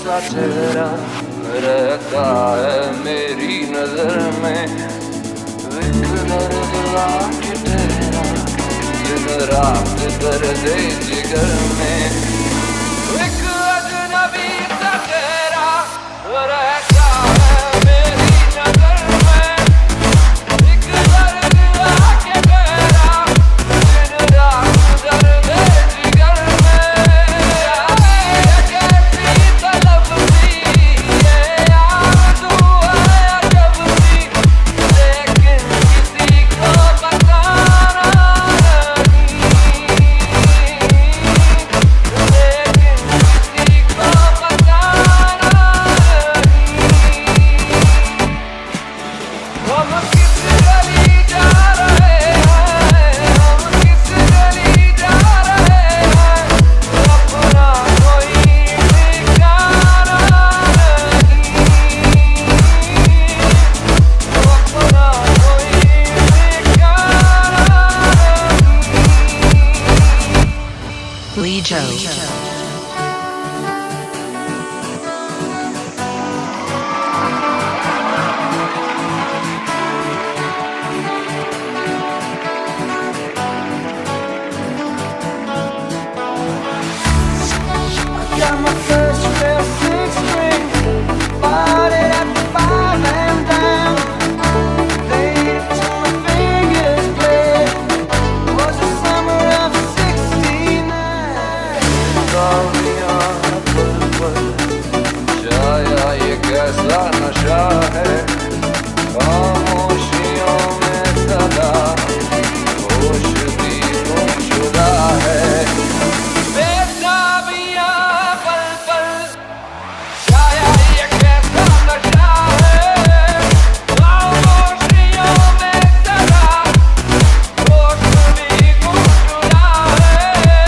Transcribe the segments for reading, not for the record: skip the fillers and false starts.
सा चेहरा रहता है मेरी नजर में, तेरा दिन रात दर्द जिगर में, एक अजनबी सा चेहरा रहता है मेरी नजर में, एक दर्द आके तेरा दिन रात दर्द जिगर में, कैसी तलब सी ये आरज़ू है अजब सी, लेकिन किसी को बताना नहीं, लेकिन किसी को बताना नहीं। हम किस गली जा रहे हैं, हम किस गली जा रहे हैं, अपना कोई ठिकाना नहीं, अपना कोई ठिकाना नहीं। Lijo. Got my first real six-string, bought it at the 5 and down. Played it till my fingers bled. Was the summer of '69. सालियाँ पल-पल, छाया ये कैसा नशा है, खामोशियों में सदा होश भी गुमशुदा है। बेताबियाँ पल-पल, छाया ये कैसा नशा है, खामोशियों में सदा होश भी गुमशुदा है।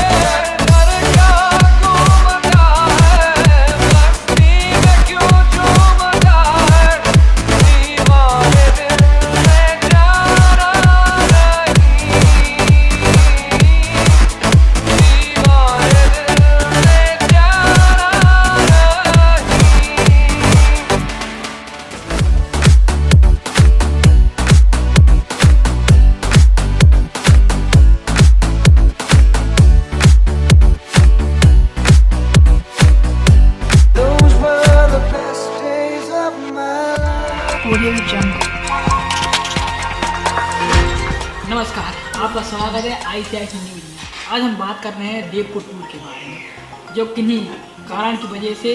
डर क्या घूमता है, मस्ती में क्यों झूमता है, दीवाने दिल में जाना नहीं, दीवाने दिल में जाना नहीं। Those were the best days of my life. Audio Jungle. नमस्कार, आपका स्वागत है ICIC न्यूज में। आज हम बात कर रहे हैं देवपुर टूर के बारे में, जो किन्हीं कारण की वजह से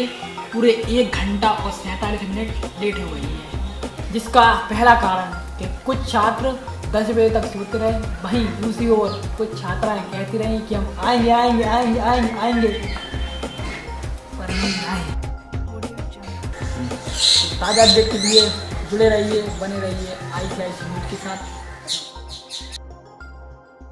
पूरे 1 घंटा और 47 मिनट लेट हो गई है। जिसका पहला कारण कि कुछ छात्र 10 बजे तक सोते रहे, वहीं दूसरी ओर कुछ छात्राएं कहती रहीं कि हम आएंगे आएंगे आएंगे आएंगे आएंगे, पर नहीं आए। ताज़ा अपडेट के लिए जुड़े रहिए, बने रहिए ICIC न्यूज के साथ।